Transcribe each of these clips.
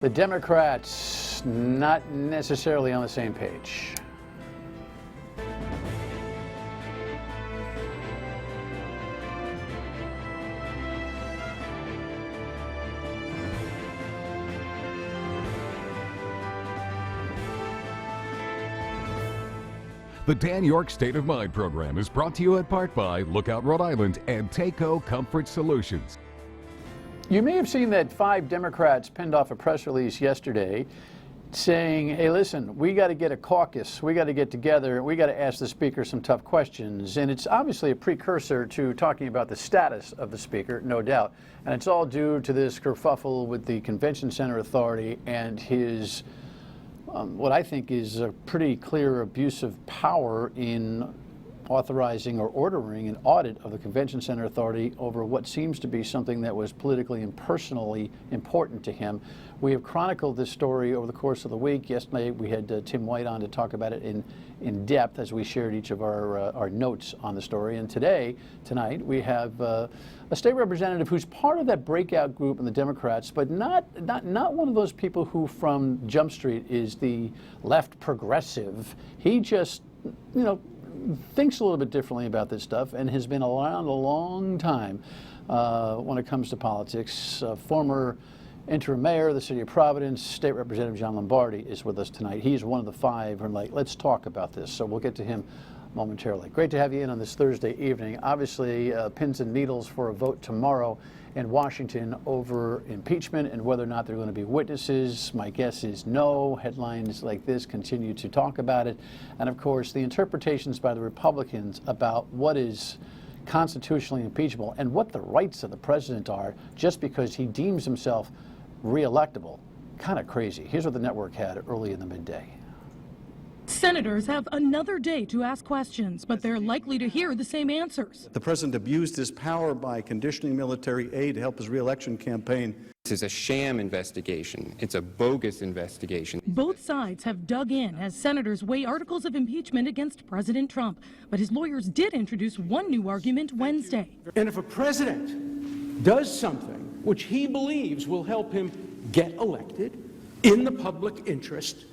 The Democrats not necessarily on the same page. The Dan York State of Mind program is brought to you in part by Lookout Rhode Island and Taco Comfort Solutions. You may have seen that 5 Democrats penned off a press release yesterday saying, hey, listen, we got to get a caucus. We got to get together. We got to ask the Speaker some tough questions. And it's obviously a precursor to talking about the status of the Speaker, no doubt. And it's all due to this kerfuffle with the Convention Center Authority and his what I think is a pretty clear abuse of power in authorizing or ordering an audit of the Convention Center Authority over what seems to be something that was politically and personally important to him. We have chronicled this story over the course of the week. Yesterday we had Tim White on to talk about it in depth as we shared each of our notes on the story. And tonight, we have a state representative who's part of that breakout group in the Democrats, but not one of those people who from Jump Street is the left progressive. He just, thinks a little bit differently about this stuff and has been around a long time when it comes to politics. Former interim mayor of the city of Providence, State Representative John Lombardi, is with us tonight. He's one of the 5 who are like, let's talk about this. So we'll get to him momentarily. Great to have you in on this Thursday evening. Obviously, pins and needles for a vote tomorrow in Washington over impeachment and whether or not there are going to be witnesses. My guess is no. Headlines like this continue to talk about it. And of course, the interpretations by the Republicans about what is constitutionally impeachable and what the rights of the president are just because he deems himself re-electable. Kind of crazy. Here's what the network had early in the midday. Senators have another day to ask questions, but they're likely to hear the same answers. The president abused his power by conditioning military aid to help his re-election campaign. This is a sham investigation. It's a bogus investigation. Both sides have dug in as senators weigh articles of impeachment against President Trump, but his lawyers did introduce one new argument Wednesday. And if a president does something which he believes will help him get elected in the public interest,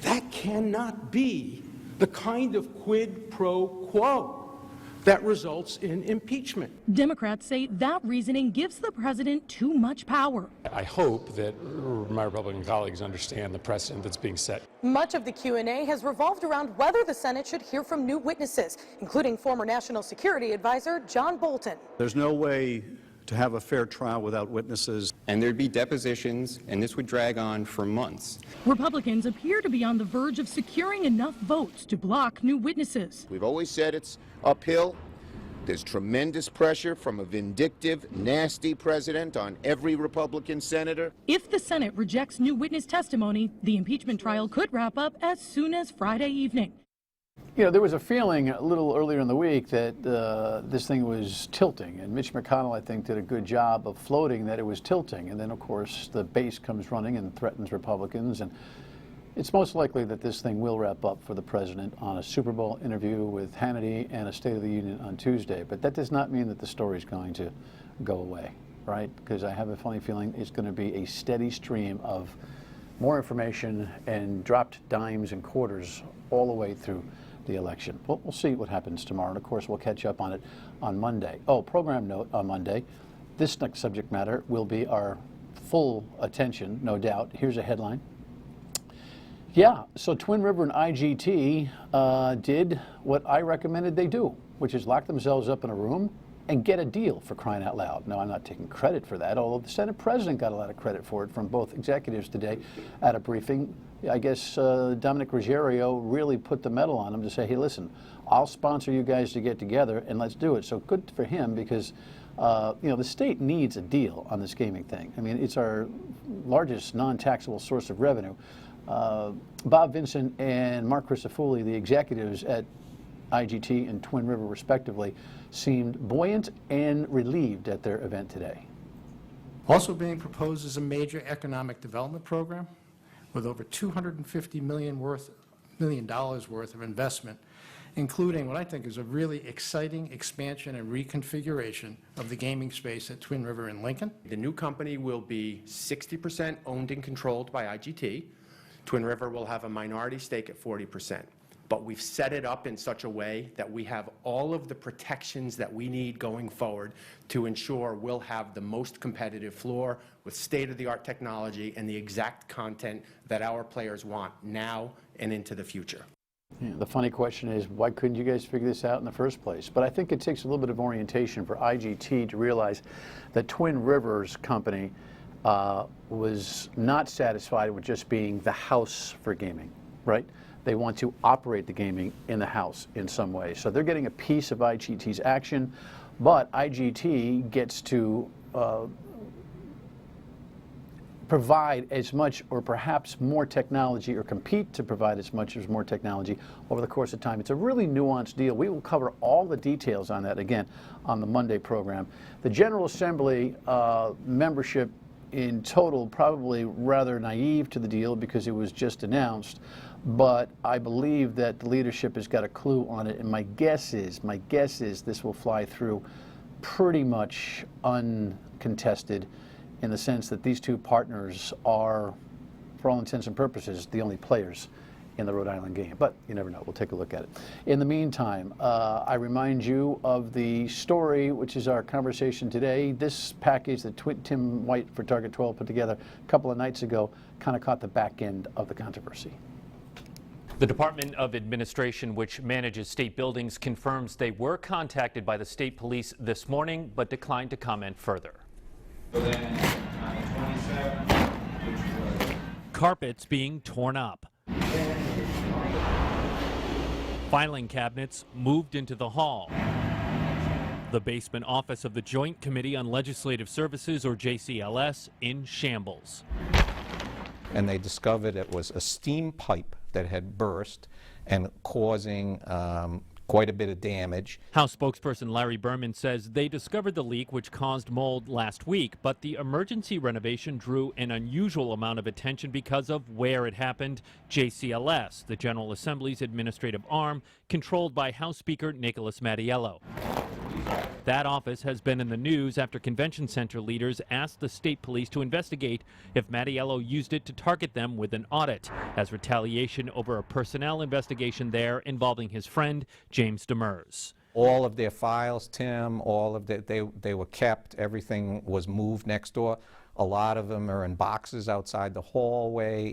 that cannot be the kind of quid pro quo that results in impeachment. Democrats say that reasoning gives the president too much power. I hope that my Republican colleagues understand the precedent that's being set. Much of the Q&A has revolved around whether the Senate should hear from new witnesses, including former National Security Advisor John Bolton. There's no way to have a fair trial without witnesses. And there'd be depositions, and this would drag on for months. Republicans appear to be on the verge of securing enough votes to block new witnesses. We've always said it's uphill. There's tremendous pressure from a vindictive, nasty president on every Republican senator. If the Senate rejects new witness testimony, the impeachment trial could wrap up as soon as Friday evening. There was a feeling a little earlier in the week that this thing was tilting, and Mitch McConnell, I think, did a good job of floating that it was tilting. And then, of course, the base comes running and threatens Republicans, and it's most likely that this thing will wrap up for the president on a Super Bowl interview with Hannity and a State of the Union on Tuesday. But that does not mean that the story is going to go away, right? Because I have a funny feeling it's going to be a steady stream of more information and dropped dimes and quarters all the way through the election. We'll see what happens tomorrow, and of course we'll catch up on it on Monday. Oh, program note on Monday, this next subject matter will be our full attention, no doubt. Here's a headline. Yeah, so Twin River and IGT did what I recommended they do, which is lock themselves up in a room and get a deal, for crying out loud. Now, I'm not taking credit for that, although the Senate president got a lot of credit for it from both executives today at a briefing. I guess Dominic Ruggiero really put the metal on him to say, hey, listen, I'll sponsor you guys to get together and let's do it. So good for him because, the state needs a deal on this gaming thing. I mean, it's our largest non-taxable source of revenue. Bob Vincent and Mark Crisafulli, the executives at IGT and Twin River, respectively, seemed buoyant and relieved at their event today. Also being proposed is a major economic development program with over $250 million worth of investment including what I think is a really exciting expansion and reconfiguration of the gaming space at Twin River in Lincoln. The new company will be 60% owned and controlled by IGT. Twin River will have a minority stake at 40%. But we've set it up in such a way that we have all of the protections that we need going forward to ensure we'll have the most competitive floor with state-of-the-art technology and the exact content that our players want now and into the future. Yeah, the funny question is, why couldn't you guys figure this out in the first place? But I think it takes a little bit of orientation for IGT to realize that Twin Rivers Company was not satisfied with just being the house for gaming, right? They want to operate the gaming in the house in some way. So they're getting a piece of IGT's action, but IGT gets to provide as much or perhaps more technology, or compete to provide as much or more technology over the course of time. It's a really nuanced deal. We will cover all the details on that again on the Monday program. The General Assembly membership in total probably rather naive to the deal because it was just announced, but I believe that the leadership has got a clue on it, and my guess is this will fly through pretty much uncontested, in the sense that these two partners are, for all intents and purposes, the only players in the Rhode Island game. But you never know. We'll take a look at it. In the meantime, I remind you of the story, which is our conversation today. This package that Tim White for Target 12 put together a couple of nights ago kind of caught the back end of the controversy. The Department of Administration, which manages state buildings, confirms they were contacted by the state police this morning, but declined to comment further. Carpets being torn up. Filing cabinets moved into the hall. The basement office of the Joint Committee on Legislative Services, or JCLS, in shambles. And they discovered it was a steam pipe that had burst and causing quite a bit of damage. House spokesperson Larry Berman says they discovered the leak, which caused mold, last week, but the emergency renovation drew an unusual amount of attention because of where it happened. JCLS, the General Assembly's administrative arm, controlled by House Speaker Nicholas Mattiello. That office has been in the news after convention center leaders asked the state police to investigate if Mattiello used it to target them with an audit, as retaliation over a personnel investigation there involving his friend, James Demers. All of their files, Tim, all of they were kept. Everything was moved next door. A lot of them are in boxes outside the hallway.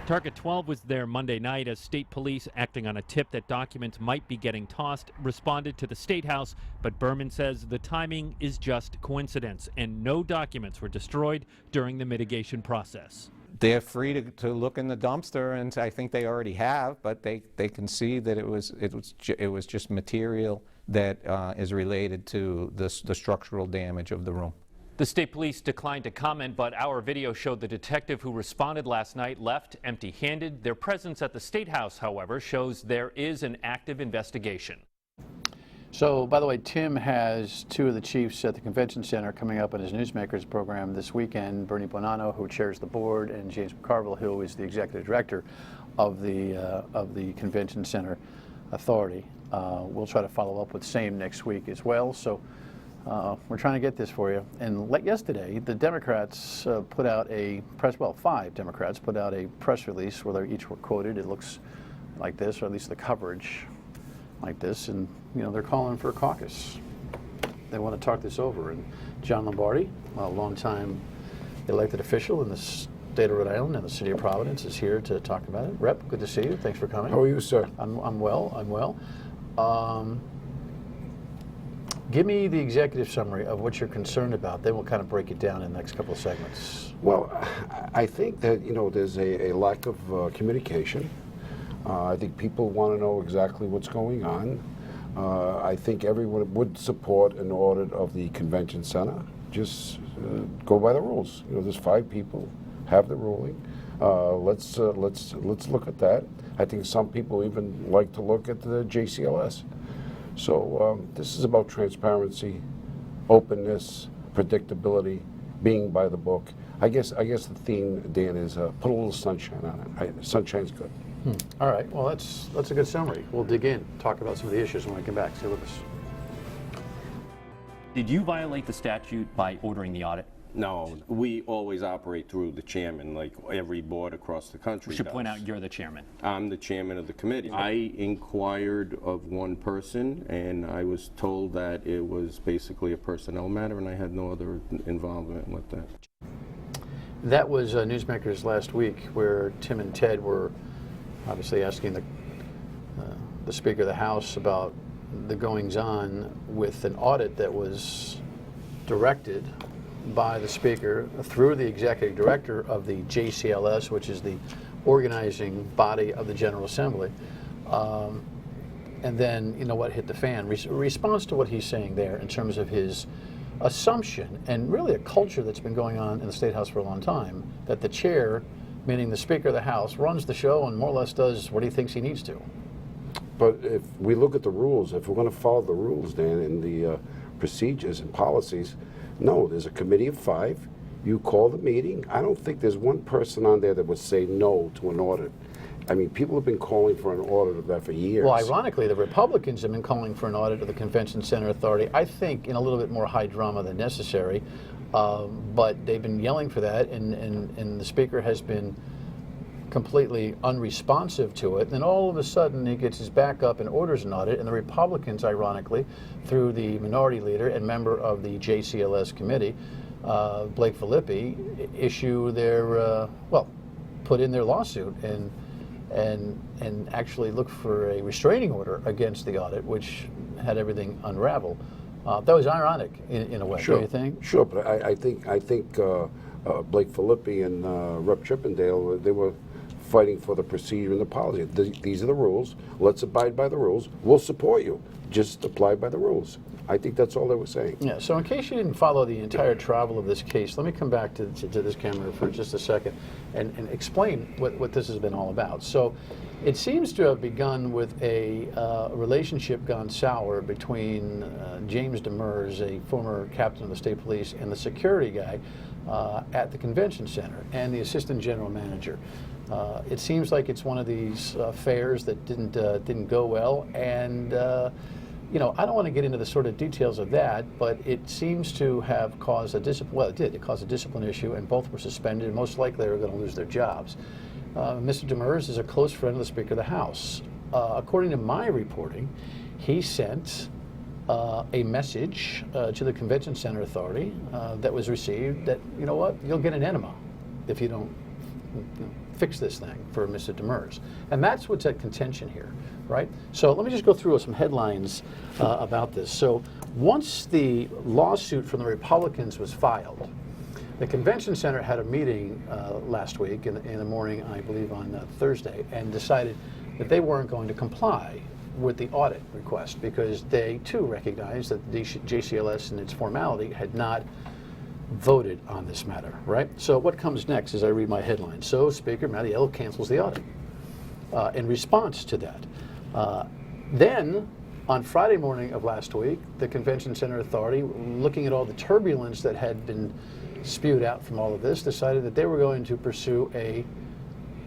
Target 12 was there Monday night as state police, acting on a tip that documents might be getting tossed, responded to the State House, but Berman says the timing is just coincidence and no documents were destroyed during the mitigation process. They're free to look in the dumpster, and I think they already have, but they can see that it was just material that is related to the structural damage of the room. The state police declined to comment, but our video showed the detective who responded last night left empty-handed. Their presence at the State House, however, shows there is an active investigation. So, by the way, Tim has two of the chiefs at the convention center coming up on his Newsmakers program this weekend. Bernie Bonanno, who chairs the board, and James McCarville, who is the executive director of the convention center authority. We'll try to follow up with same next week as well. So. We're trying to get this for you. And yesterday, the Democrats put out a five Democrats put out a press release where they each were quoted. It looks like this, or at least the coverage like this. And, you know, they're calling for a caucus. They want to talk this over. And John Lombardi, a longtime elected official in the state of Rhode Island and the city of Providence, is here to talk about it. Rep, good to see you. Thanks for coming. How are you, sir? I'm well. Give me the executive summary of what you're concerned about. Then we'll kind of break it down in the next couple of segments. Well, I think that, you know, there's a lack of communication. I think people want to know exactly what's going on. I think everyone would support an audit of the convention center. Just go by the rules. You know, there's 5 people, have the ruling. Let's look at that. I think some people even like to look at the JCLS. So this is about transparency, openness, predictability, being by the book. I guess the theme, Dan, is put a little sunshine on it. Sunshine's good. All right. Well, that's a good summary. We'll dig in, talk about some of the issues when we come back. Stay with us. Did you violate the statute by ordering the audit? No, we always operate through the chairman, like every board across the country We should does. point out you're the chairman. I'm the chairman of the committee. I inquired of one person, and I was told that it was basically a personnel matter, and I had no other involvement with that. That was Newsmakers last week, where Tim and Ted were obviously asking the Speaker of the House about the goings-on with an audit that was directed by the Speaker through the Executive Director of the JCLS, which is the organizing body of the General Assembly. And then, you know what hit the fan? Response to what he's saying there in terms of his assumption, and really a culture that's been going on in the State House for a long time, that the chair, meaning the Speaker of the House, runs the show and more or less does what he thinks he needs to. But if we look at the rules, if we're going to follow the rules, Dan, and the procedures and policies, no, there's a committee of 5. You call the meeting. I don't think there's one person on there that would say no to an audit. I mean, people have been calling for an audit of that for years. Well, ironically, the Republicans have been calling for an audit of the Convention Center Authority, I think in a little bit more high drama than necessary, but they've been yelling for that, and the Speaker has been completely unresponsive to it. And then all of a sudden he gets his back up and orders an audit, and the Republicans, ironically, through the minority leader and member of the JCLS committee, Blake Filippi, issue their, put in their lawsuit and actually look for a restraining order against the audit, which had everything unravel. That was ironic in a way, Sure. don't you think? Sure, but I think Blake Filippi and Rep. Chippendale, they were fighting for the procedure and the policy. These are the rules. Let's abide by the rules. We'll support you. Just apply by the rules. I think that's all they were saying. Yeah, so in case you didn't follow the entire travel of this case, let me come back to this camera for just a second and explain what this has been all about. So it seems to have begun with a relationship gone sour between James Demers, a former captain of the state police, and the security guy at the convention center, and the assistant general manager. It seems like it's one of these affairs that didn't go well, and you know, I don't want to get into the sort of details of that, but it seems to have caused a discipline. Well, it did. It caused a discipline issue, and both were suspended. And most likely, they were going to lose their jobs. Mr. Demers is a close friend of the Speaker of the House. According to my reporting, he sent a message to the Convention Center Authority that was received that, you know what, you'll get an enema if you don't fix this thing for Mr. Demers. And that's what's at contention here, right? So let me just go through some headlines about this. So once the lawsuit from the Republicans was filed, the Convention Center had a meeting last week in the morning, I believe on Thursday, and decided that they weren't going to comply with the audit request because they too recognized that the JCLS in its formality had not voted on this matter, right? So what comes next as I read my headline? So Speaker Mattiello cancels the audit in response to that. Then on Friday morning of last week, the Convention Center Authority, looking at all the turbulence that had been spewed out from all of this, decided that they were going to pursue a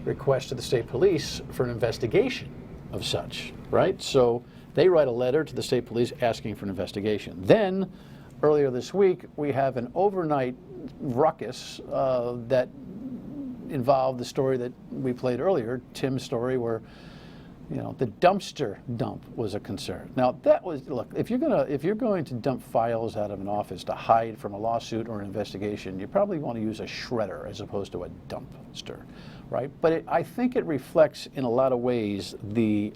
request to the state police for an investigation of such, right? So they write a letter to the state police asking for an investigation. Then earlier this week, we have an overnight ruckus that involved the story that we played earlier, Tim's story, where the dumpster dump was a concern. Now that was, look, if you're going to dump files out of an office to hide from a lawsuit or an investigation, you probably want to use a shredder as opposed to a dumpster, right? But I think it reflects in a lot of ways the.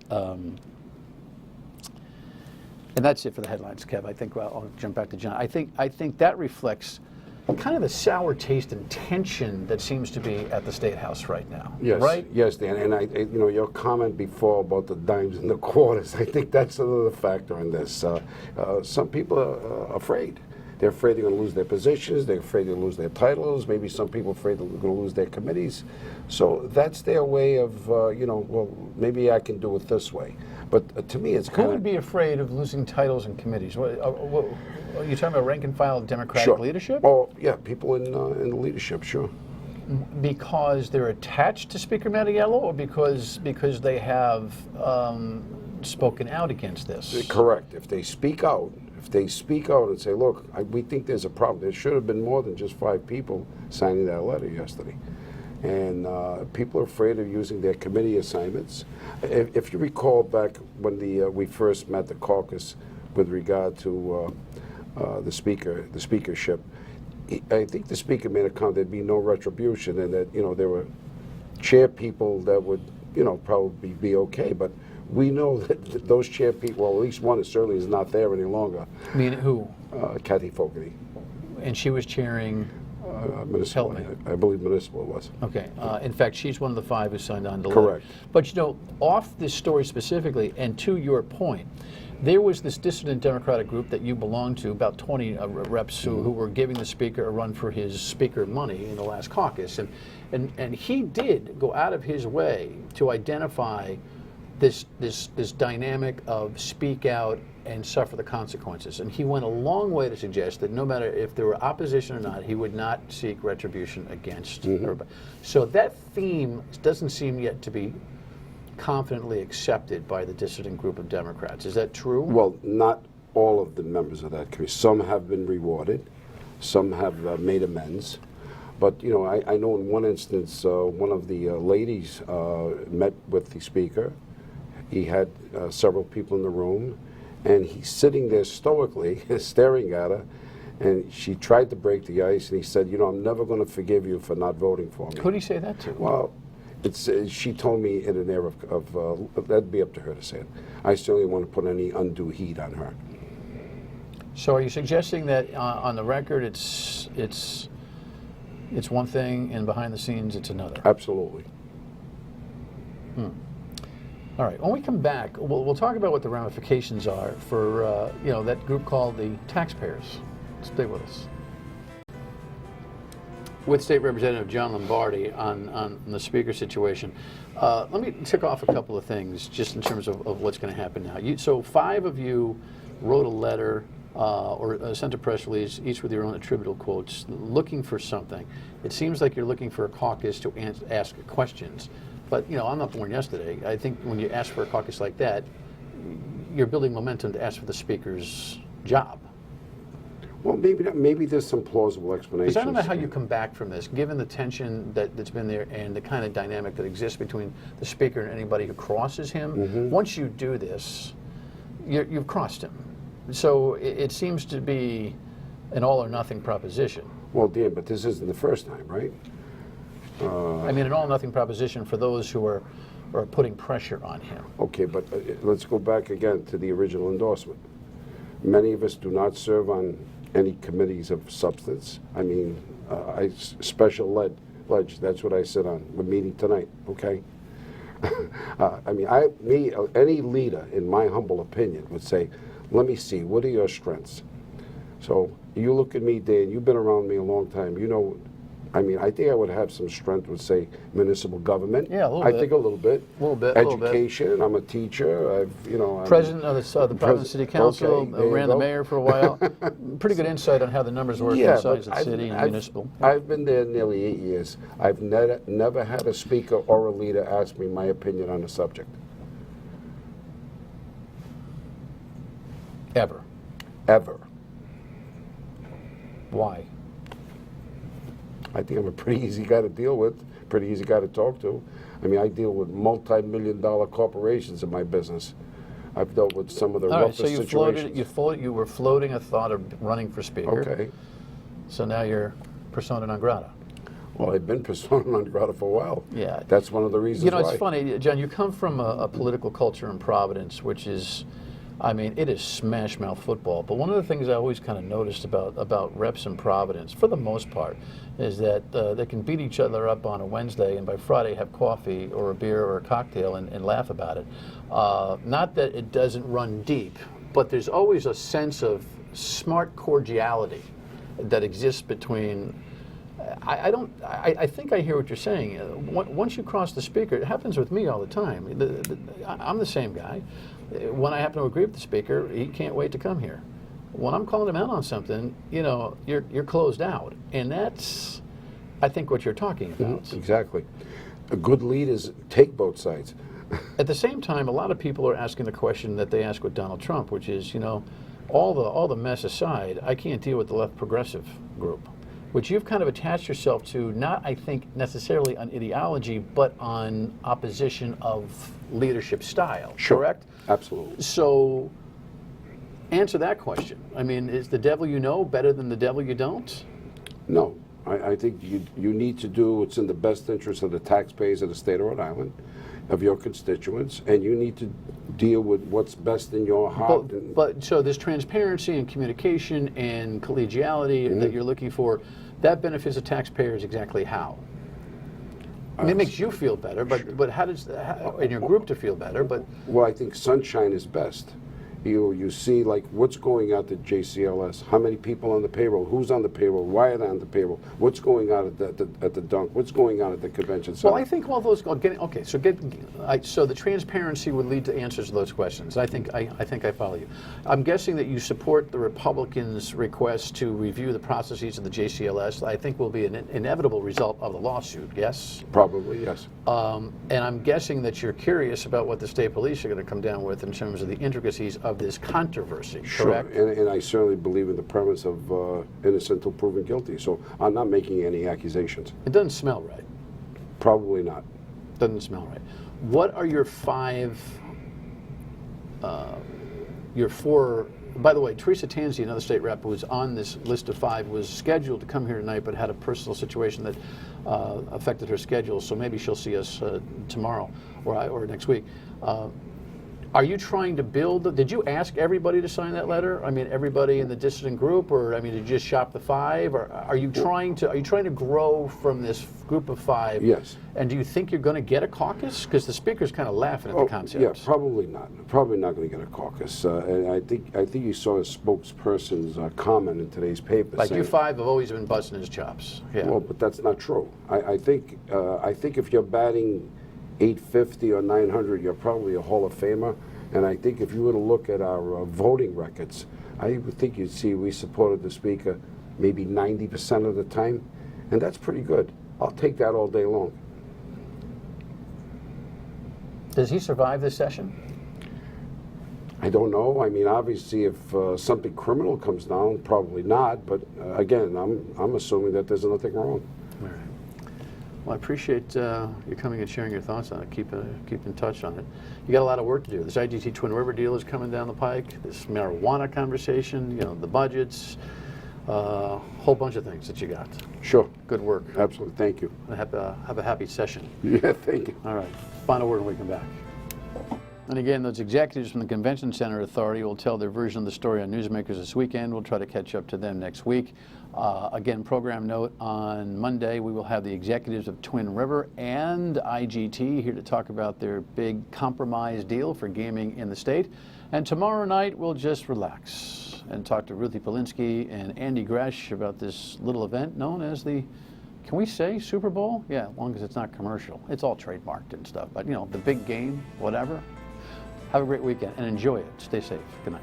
And that's it for the headlines, Kev. I think I'll jump back to John. I think that reflects kind of the sour taste and tension that seems to be at the State House right now. Yes, right? Yes, Dan. And your comment before about the dimes and the quarters, I think that's another factor in this. Some people are afraid. They're afraid they're going to lose their positions. They're afraid they're going to lose their titles. Maybe some people are afraid they're going to lose their committees. So that's their way of, well, maybe I can do it this way. But to me, it's kind of... Who would be afraid of losing titles and committees? What, are you talking about rank and file Democratic Sure. leadership? Oh, yeah, people in the leadership, sure. Because they're attached to Speaker Mattiello, or because they have spoken out against this? Correct. If they speak out and say, look, we think there's a problem. There should have been more than just 5 people signing that letter yesterday. And people are afraid of using their committee assignments. If you recall back when we first met the caucus with regard to the speakership, I think the speaker made a comment there'd be no retribution, and that there were chair people that would probably be okay, but we know that those chair people, well, at least one certainly is not there any longer. I mean, who? Kathy Fogarty. And she was chairing. Municipal, I believe municipal was. Okay. In fact, she's one of the 5 who signed on to the Correct. But off this story specifically, and to your point, there was this dissident Democratic group that you belonged to, about 20 reps who were giving the speaker a run for his speaker money in the last caucus, and he did go out of his way to identify this dynamic of speak out and suffer the consequences. And he went a long way to suggest that no matter if there were opposition or not, he would not seek retribution against everybody. So that theme doesn't seem yet to be confidently accepted by the dissident group of Democrats. Is that true? Well, not all of the members of that committee. Some have been rewarded. Some have made amends. But, I know in one instance, one of the ladies met with the speaker. He had several people in the room, and he's sitting there stoically, staring at her, and she tried to break the ice, and he said, I'm never going to forgive you for not voting for me. Who did he say that to? Well, she told me in an air of that'd be up to her to say it. I certainly want to put any undue heat on her. So are you suggesting that on the record it's one thing and behind the scenes it's another? Absolutely. All right. When we come back, we'll talk about what the ramifications are for that group called the taxpayers. Stay with us. With State Representative John Lombardi on the speaker situation, let me tick off a couple of things just in terms of what's going to happen now. So 5 of you wrote a letter or sent a press release, each with your own attributable quotes, looking for something. It seems like you're looking for a caucus to ask questions. But, I'm not born yesterday. I think when you ask for a caucus like that, you're building momentum to ask for the speaker's job. Well, maybe there's some plausible explanations. Because I don't know how you come back from this, given the tension that's been there and the kind of dynamic that exists between the speaker and anybody who crosses him. Once you do this, you've crossed him. So it seems to be an all-or-nothing proposition. Well, Dan, but this isn't the first time, right? I mean, an all-or-nothing proposition for those who are putting pressure on him. Okay, but let's go back again to the original endorsement. Many of us do not serve on any committees of substance. I mean, special ledge, that's what I sit on. We're meeting tonight, okay? I mean, any leader, in my humble opinion, would say, let me see, what are your strengths? So you look at me, Dan, you've been around me a long time. I mean, I think I would have some strength with, say, municipal government. Yeah, a little bit. I think a little bit. A little bit. Education. I'm a teacher. I'm president of the Providence City Council. Okay, ran the mayor for a while. Pretty good insight on how the numbers work inside the city and municipal. I've been there nearly 8 years. I've never had a speaker or a leader ask me my opinion on a subject. Ever. Ever. Why? I think I'm a pretty easy guy to deal with, pretty easy guy to talk to. I mean, I deal with multi-million-dollar corporations in my business. I've dealt with some of the roughest situations. So you were floating a thought of running for speaker. Okay. So now you're persona non grata. Well, I've been persona non grata for a while. Yeah. That's one of the reasons why. It's funny, John, you come from a political culture in Providence, which is, I mean, it is smash mouth football. But one of the things I always kind of noticed about reps in Providence, for the most part, is that they can beat each other up on a Wednesday and by Friday have coffee or a beer or a cocktail and laugh about it. Not that it doesn't run deep, but there's always a sense of smart cordiality that exists between. I think I hear what you're saying. Once you cross the speaker, it happens with me all the time. I'm the same guy. When I happen to agree with the speaker, he can't wait to come here. When I'm calling him out on something, you're closed out, and that's I think, what you're talking about. Exactly. A good leaders take both sides. At the same time, a lot of people are asking the question that they ask with Donald Trump, which is, you know, all the mess aside, I can't deal with the left progressive group, which you've kind of attached yourself to, not, I think, necessarily on ideology, but on opposition of leadership style, correct? Absolutely. So, answer that question. I mean, is the devil you know better than the devil you don't? No. I think you need to do what's in the best interest of the taxpayers of the state of Rhode Island, of your constituents, and you need to deal with what's best in your heart. But so this transparency and communication and collegiality that you're looking for, that benefits the taxpayers exactly how? I mean, it makes you feel better, but how does, in your group to feel better, but... Well, I think sunshine is best. You see, like, what's going out at JCLS? How many people on the payroll? Who's on the payroll? Why are they on the payroll? What's going on at the dunk? What's going on at the convention center? Well, I think all those okay. So the transparency would lead to answers to those questions. I think I follow you. I'm guessing that you support the Republicans' request to review the processes of the JCLS. I think will be an inevitable result of the lawsuit. Yes. Probably yes. And I'm guessing that you're curious about what the state police are going to come down with in terms of the intricacies of this controversy, correct? Sure, and I certainly believe in the premise of innocent until proven guilty, so I'm not making any accusations. It doesn't smell right. Probably not. Doesn't smell right. What are your four, by the way, Teresa Tanzi, another state rep who was on this list of 5, was scheduled to come here tonight but had a personal situation that affected her schedule, so maybe she'll see us tomorrow or next week. Are you trying to build, did you ask everybody to sign that letter? I mean, everybody in the dissident group, or I mean, did you just shop the 5? Or are you trying to grow from this group of 5? Yes. And do you think you're going to get a caucus? Because the speaker's kind of laughing at the concept. Yeah, probably not. Probably not going to get a caucus. And I think you saw a spokesperson's comment in today's paper. Like saying, you 5 have always been busting his chops. Yeah. Well, but that's not true. I think if you're batting 850 or 900, you're probably a Hall of Famer. And I think if you were to look at our voting records, I would think you'd see we supported the speaker maybe 90% of the time. And that's pretty good. I'll take that all day long. Does he survive this session? I don't know. I mean, obviously, if something criminal comes down, probably not. But again, I'm assuming that there's nothing wrong. All right. Well, I appreciate you coming and sharing your thoughts on it. Keep in touch on it. You got a lot of work to do. This IGT Twin River deal is coming down the pike. This marijuana conversation, you know, the budgets, whole bunch of things that you got. Sure. Good work. Absolutely. Thank you. Have a happy session. Yeah, thank you. All right. Final word when we come back. And again, those executives from the Convention Center Authority will tell their version of the story on Newsmakers this weekend. We'll try to catch up to them next week. Again, program note, on Monday we will have the executives of Twin River and IGT here to talk about their big compromise deal for gaming in the state. And tomorrow night we'll just relax and talk to Ruthie Polinsky and Andy Gresh about this little event known as the, can we say Super Bowl? Yeah, as long as it's not commercial. It's all trademarked and stuff, but you know, the big game, whatever. Have a great weekend and enjoy it. Stay safe. Good night.